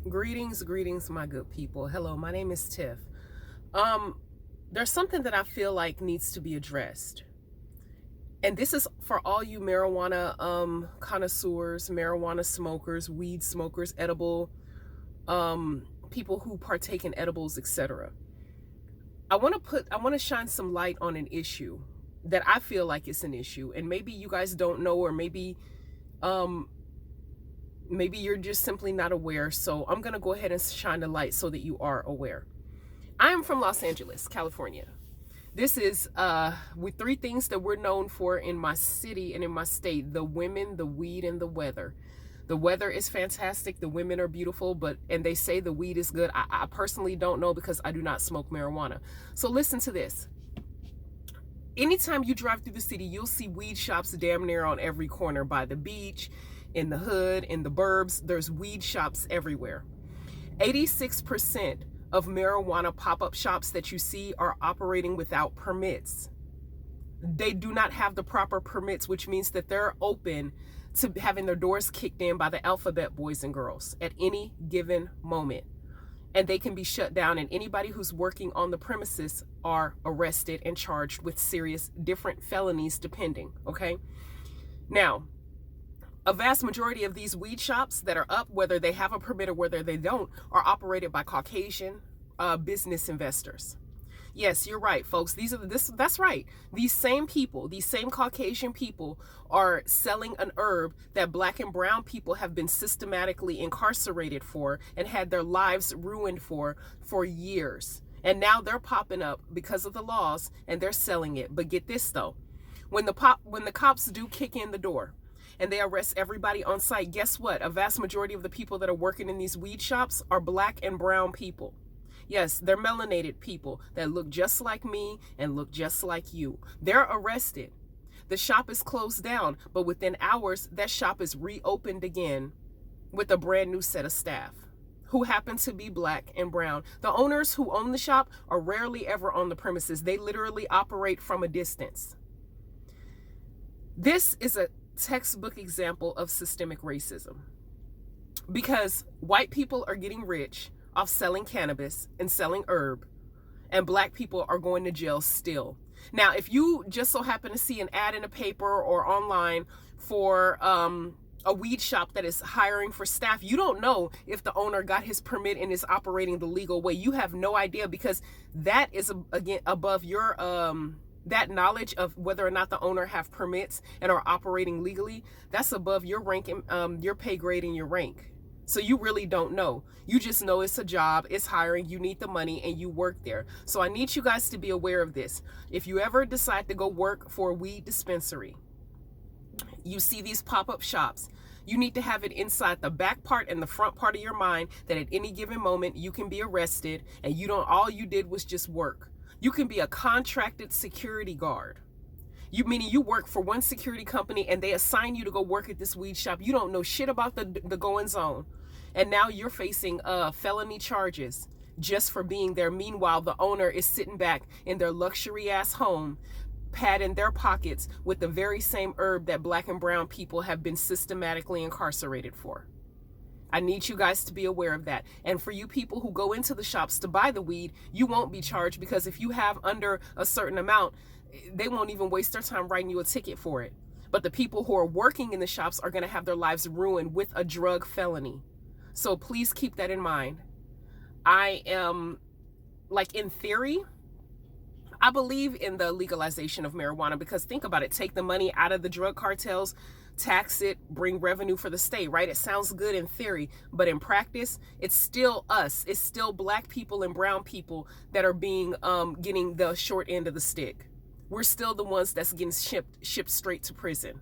Greetings, my good people. Hello, my name is Tiff. There's something that I feel like needs to be addressed. And this is for all you marijuana connoisseurs, marijuana smokers, weed smokers, edible people who partake in edibles, etc. I want to shine some light on an issue that I feel like it's an issue, and maybe you guys don't know, or maybe you're just simply not aware. So I'm going to go ahead and shine the light so that you are aware. I am from Los Angeles, California. This is with three things that we're known for in my city and in my state: the women, the weed, and the weather. The weather is fantastic. The women are beautiful, and they say the weed is good. I personally don't know because I do not smoke marijuana. So listen to this. Anytime you drive through the city, you'll see weed shops damn near on every corner, by the beach, in the hood, in the burbs. There's weed shops everywhere. 86% of marijuana pop-up shops that you see are operating without permits. They do not have the proper permits, which means that they're open to having their doors kicked in by the alphabet boys and girls at any given moment. And they can be shut down, and anybody who's working on the premises are arrested and charged with serious different felonies depending, okay? Now, a vast majority of these weed shops that are up, whether they have a permit or whether they don't, are operated by Caucasian business investors. Yes, you're right, folks. That's right. These same people, these same Caucasian people are selling an herb that black and brown people have been systematically incarcerated for and had their lives ruined for years. And now they're popping up because of the laws and they're selling it. But get this though, when the cops do kick in the door and they arrest everybody on site, guess what? A vast majority of the people that are working in these weed shops are black and brown people. Yes, they're melanated people that look just like me and look just like you. They're arrested. The shop is closed down, but within hours, that shop is reopened again with a brand new set of staff who happen to be black and brown. The owners who own the shop are rarely ever on the premises. They literally operate from a distance. This is a textbook example of systemic racism because white people are getting rich off selling cannabis and selling herb, and black people are going to jail still. Now, if you just so happen to see an ad in a paper or online for a weed shop that is hiring for staff, you don't know if the owner got his permit and is operating the legal way. You have no idea, because that is again above your that knowledge of whether or not the owner have permits and are operating legally. That's above your rank, your pay grade and your rank. So you really don't know. You just know it's a job, it's hiring, you need the money, and you work there. So I need you guys to be aware of this. If you ever decide to go work for a weed dispensary, you see these pop-up shops, you need to have it inside the back part and the front part of your mind that at any given moment you can be arrested and all you did was just work. You can be a contracted security guard. Meaning you work for one security company and they assign you to go work at this weed shop. You don't know shit about the goings on. And now you're facing felony charges just for being there. Meanwhile, the owner is sitting back in their luxury ass home, padding their pockets with the very same herb that black and brown people have been systematically incarcerated for. I need you guys to be aware of that. And for you people who go into the shops to buy the weed, you won't be charged, because if you have under a certain amount, they won't even waste their time writing you a ticket for it. But the people who are working in the shops are going to have their lives ruined with a drug felony. So please keep that in mind. I am, in theory, I believe in the legalization of marijuana, because think about it, take the money out of the drug cartels, tax it, bring revenue for the state, right? It sounds good in theory, but in practice, it's still us. It's still black people and brown people that are getting the short end of the stick. We're still the ones that's getting shipped straight to prison.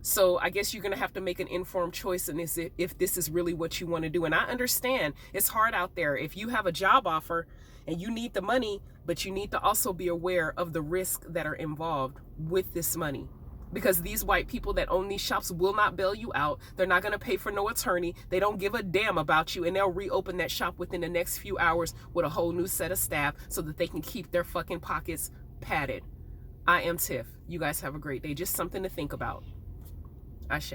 So I guess you're going to have to make an informed choice in this, if this is really what you want to do. And I understand it's hard out there. If you have a job offer and you need the money, but you need to also be aware of the risks that are involved with this money. Because these white people that own these shops will not bail you out. They're not going to pay for no attorney. They don't give a damn about you. And they'll reopen that shop within the next few hours with a whole new set of staff so that they can keep their fucking pockets padded. I am Tiff. You guys have a great day. Just something to think about. Ashe.